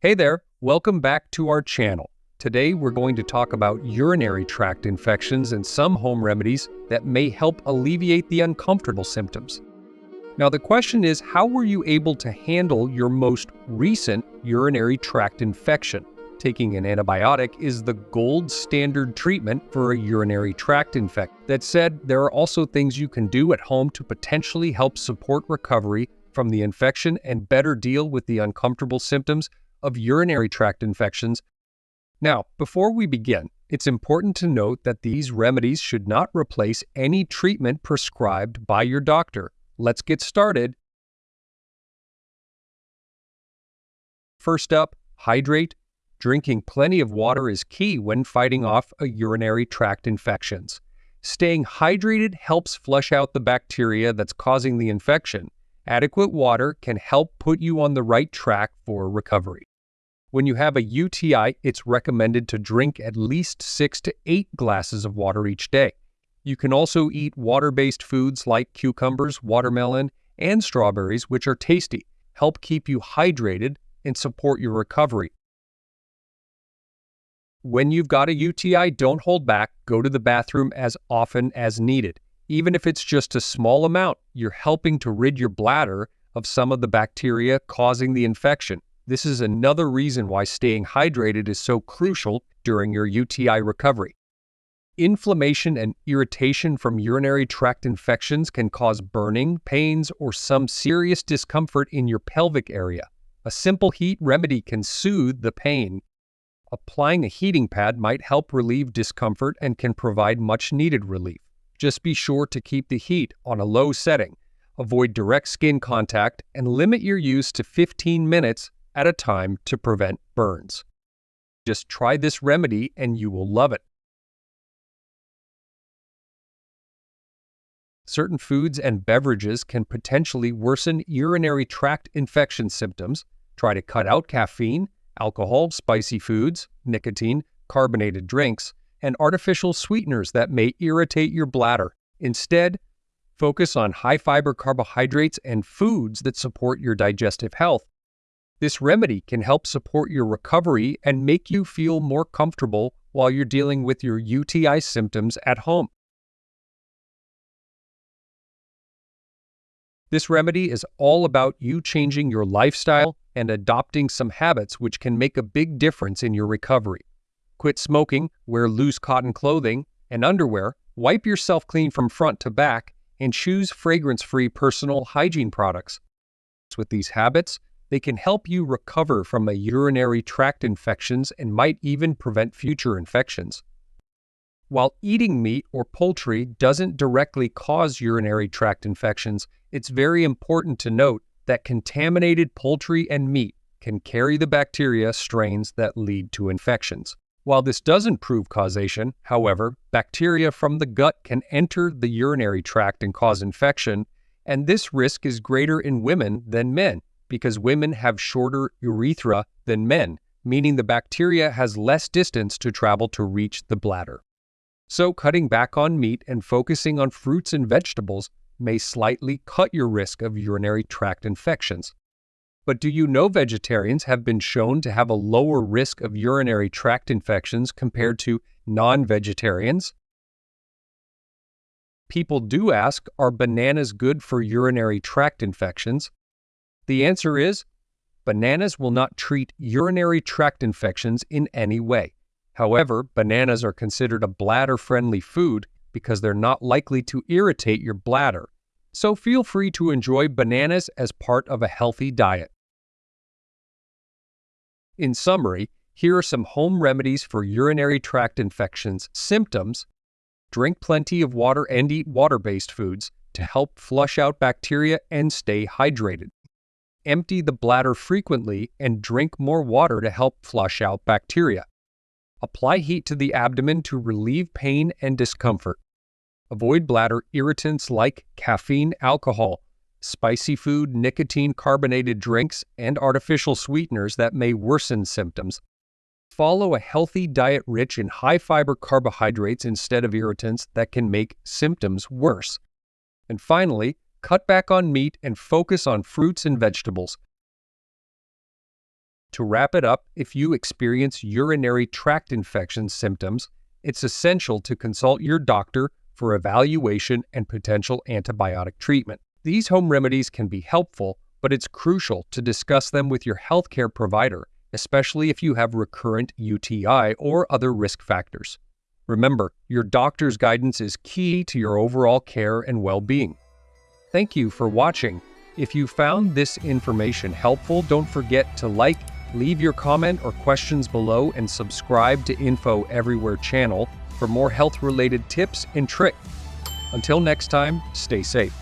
Hey there, welcome back to our channel. Today we're going to talk about urinary tract infections and some home remedies that may help alleviate the uncomfortable symptoms. Now the question is, how were you able to handle your most recent urinary tract infection? Taking an antibiotic is the gold standard treatment for a urinary tract infection. That said, there are also things you can do at home to potentially help support recovery from the infection and better deal with the uncomfortable symptoms of urinary tract infections. Now, before we begin, it's important to note that these remedies should not replace any treatment prescribed by your doctor. Let's get started. First up, hydrate. Drinking plenty of water is key when fighting off a urinary tract infections. Staying hydrated helps flush out the bacteria that's causing the infection. Adequate water can help put you on the right track for recovery. When you have a UTI, it's recommended to drink at least 6 to 8 glasses of water each day. You can also eat water-based foods like cucumbers, watermelon, and strawberries, which are tasty, help keep you hydrated, and support your recovery. When you've got a UTI, don't hold back. Go to the bathroom as often as needed. Even if it's just a small amount, you're helping to rid your bladder of some of the bacteria causing the infection. This is another reason why staying hydrated is so crucial during your UTI recovery. Inflammation and irritation from urinary tract infections can cause burning, pains, or some serious discomfort in your pelvic area. A simple heat remedy can soothe the pain. Applying a heating pad might help relieve discomfort and can provide much-needed relief. Just be sure to keep the heat on a low setting. Avoid direct skin contact and limit your use to 15 minutes at a time to prevent burns. Just try this remedy and you will love it. Certain foods and beverages can potentially worsen urinary tract infection symptoms. Try to cut out caffeine, alcohol, spicy foods, nicotine, carbonated drinks, and artificial sweeteners that may irritate your bladder. Instead, focus on high-fiber carbohydrates and foods that support your digestive health. This remedy can help support your recovery and make you feel more comfortable while you're dealing with your UTI symptoms at home. This remedy is all about you changing your lifestyle and adopting some habits which can make a big difference in your recovery. Quit smoking, wear loose cotton clothing and underwear, wipe yourself clean from front to back, and choose fragrance-free personal hygiene products. With these habits, they can help you recover from a urinary tract infections and might even prevent future infections. While eating meat or poultry doesn't directly cause urinary tract infections, it's very important to note that contaminated poultry and meat can carry the bacteria strains that lead to infections. While this doesn't prove causation, however, bacteria from the gut can enter the urinary tract and cause infection, and this risk is greater in women than men, because women have shorter urethra than men, meaning the bacteria has less distance to travel to reach the bladder. So cutting back on meat and focusing on fruits and vegetables may slightly cut your risk of urinary tract infections. But do you know vegetarians have been shown to have a lower risk of urinary tract infections compared to non-vegetarians? People do ask, are bananas good for urinary tract infections? The answer is, bananas will not treat urinary tract infections in any way. However, bananas are considered a bladder-friendly food because they're not likely to irritate your bladder. So feel free to enjoy bananas as part of a healthy diet. In summary, here are some home remedies for urinary tract infections symptoms. Drink plenty of water and eat water-based foods to help flush out bacteria and stay hydrated. Empty the bladder frequently and drink more water to help flush out bacteria. Apply heat to the abdomen to relieve pain and discomfort. Avoid bladder irritants like caffeine, alcohol, spicy food, nicotine, carbonated drinks, and artificial sweeteners that may worsen symptoms. Follow a healthy diet rich in high-fiber carbohydrates instead of irritants that can make symptoms worse. And finally, cut back on meat and focus on fruits and vegetables. To wrap it up, if you experience urinary tract infection symptoms, it's essential to consult your doctor for evaluation and potential antibiotic treatment. These home remedies can be helpful, but it's crucial to discuss them with your healthcare provider, especially if you have recurrent UTI or other risk factors. Remember, your doctor's guidance is key to your overall care and well-being. Thank you for watching. If you found this information helpful, don't forget to like, leave your comment or questions below, and subscribe to Info Everywhere channel for more health-related tips and tricks. Until next time, stay safe.